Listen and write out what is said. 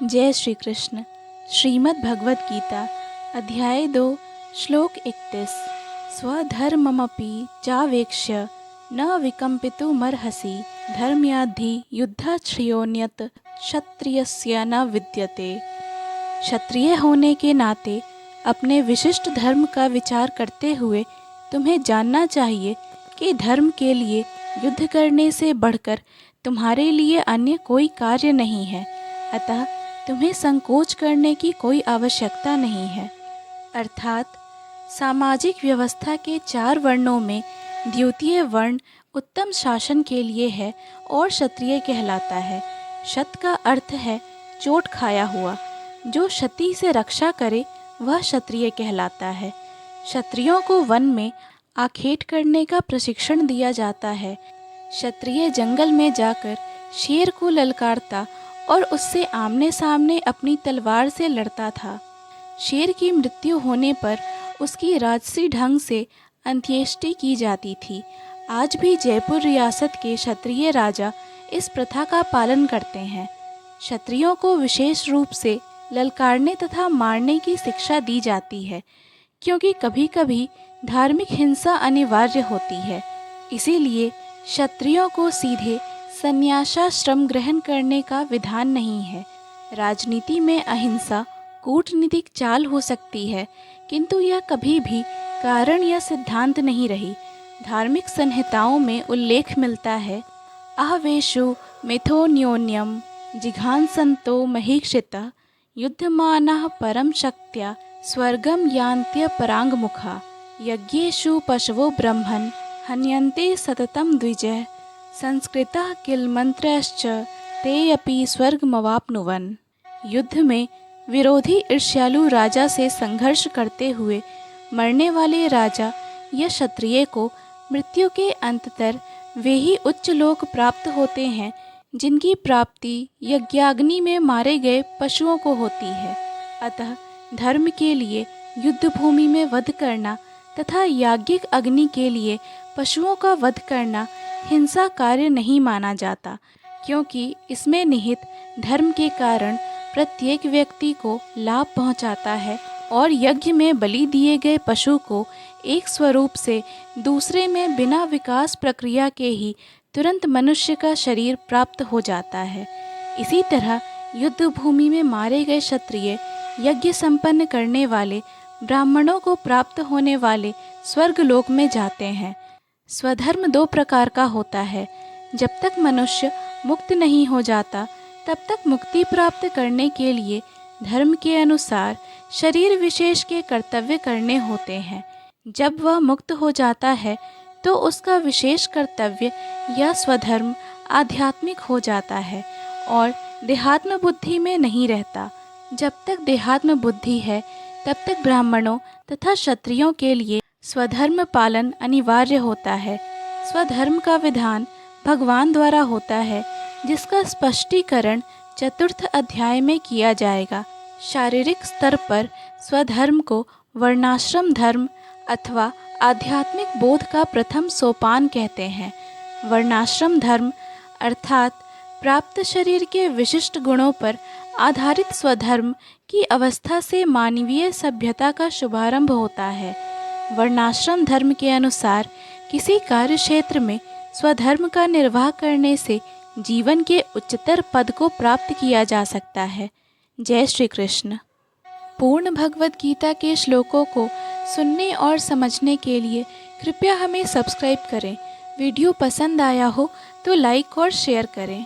जय श्री कृष्ण। श्रीमद् भगवद गीता अध्याय 2 श्लोक 31। स्वधर्ममपि चावेक्ष्य न विकम्पितुमर्हसि धर्म्याद्धि युद्धात् श्रेयोऽन्यत् क्षत्रियस्य न विद्यते। क्षत्रिय होने के नाते अपने विशिष्ट धर्म का विचार करते हुए तुम्हें जानना चाहिए कि धर्म के लिए युद्ध करने से बढ़कर तुम्हारे लिए अन्य कोई कार्य नहीं है। अतः तुम्हें संकोच करने की कोई आवश्यकता नहीं है। अर्थात सामाजिक व्यवस्था के 4 वर्णों में द्वितीय वर्ण उत्तम शासन के लिए है और क्षत्रिय कहलाता है। क्षत का अर्थ है चोट खाया हुआ। जो क्षति से रक्षा करे वह क्षत्रिय कहलाता है। क्षत्रियों को वन में आखेट करने का प्रशिक्षण दिया जाता है। क्षत्रिय जंगल में जाकर शेर को ललकारता और उससे आमने सामने अपनी तलवार से लड़ता था। शेर की मृत्यु होने पर उसकी राजसी ढंग से अंत्येष्टि की जाती थी। आज भी जयपुर रियासत के क्षत्रिय राजा इस प्रथा का पालन करते हैं। क्षत्रियों को विशेष रूप से ललकारने तथा मारने की शिक्षा दी जाती है, क्योंकि कभी कभी धार्मिक हिंसा अनिवार्य होती है। इसीलिए क्षत्रियों को सीधे संन्यासाश्रम ग्रहण करने का विधान नहीं है। राजनीति में अहिंसा कूटनीतिक चाल हो सकती है, किंतु यह कभी भी कारण या सिद्धांत नहीं रही। धार्मिक संहिताओं में उल्लेख मिलता है, आवेशु मिथोन्योन्यम जिघांसन्तो महीक्षिता युद्धमानः परम शक्त्या स्वर्गम यान्त्य परांगमुखा यज्ञेषु पशवो ब्रह्मन् हन्यन्ते सततम द्विजः संस्कृतः किल मंत्रश्च ते अपि स्वर्गमवाप्नुवन्। युद्ध में विरोधी ईर्ष्यालु राजा से संघर्ष करते हुए मरने वाले राजा या क्षत्रिय को मृत्यु के अंततर वे ही उच्च लोक प्राप्त होते हैं जिनकी प्राप्ति यज्ञाग्नि में मारे गए पशुओं को होती है। अतः धर्म के लिए युद्ध भूमि में वध करना तथा याज्ञिक अग्नि के लिए पशुओं का वध करना हिंसा कार्य नहीं माना जाता, क्योंकि इसमें निहित धर्म के कारण प्रत्येक व्यक्ति को लाभ पहुंचाता है और यज्ञ में बलि दिए गए पशु को एक स्वरूप से दूसरे में बिना विकास प्रक्रिया के ही तुरंत मनुष्य का शरीर प्राप्त हो जाता है। इसी तरह युद्ध भूमि में मारे गए क्षत्रिय यज्ञ संपन्न करने वाले ब्राह्मणों को प्राप्त होने वाले स्वर्गलोक में जाते हैं। स्वधर्म 2 प्रकार का होता है। जब तक मनुष्य मुक्त नहीं हो जाता तब तक मुक्ति प्राप्त करने के लिए धर्म के अनुसार शरीर विशेष के कर्तव्य करने होते हैं। जब वह मुक्त हो जाता है तो उसका विशेष कर्तव्य या स्वधर्म आध्यात्मिक हो जाता है और देहात्म बुद्धि में नहीं रहता। जब तक देहात्म बुद्धि है तब तक ब्राह्मणों तथा क्षत्रियों के लिए स्वधर्म पालन अनिवार्य होता है। स्वधर्म का विधान भगवान द्वारा होता है, जिसका स्पष्टीकरण 4th अध्याय में किया जाएगा। शारीरिक स्तर पर स्वधर्म को वर्णाश्रम धर्म अथवा आध्यात्मिक बोध का प्रथम सोपान कहते हैं। वर्णाश्रम धर्म अर्थात प्राप्त शरीर के विशिष्ट गुणों पर आधारित स्वधर्म की अवस्था से मानवीय सभ्यता का शुभारंभ होता है। वर्णाश्रम धर्म के अनुसार किसी कार्य क्षेत्र में स्वधर्म का निर्वाह करने से जीवन के उच्चतर पद को प्राप्त किया जा सकता है। जय श्री कृष्ण। पूर्ण भगवद गीता के श्लोकों को सुनने और समझने के लिए कृपया हमें सब्सक्राइब करें। वीडियो पसंद आया हो तो लाइक और शेयर करें।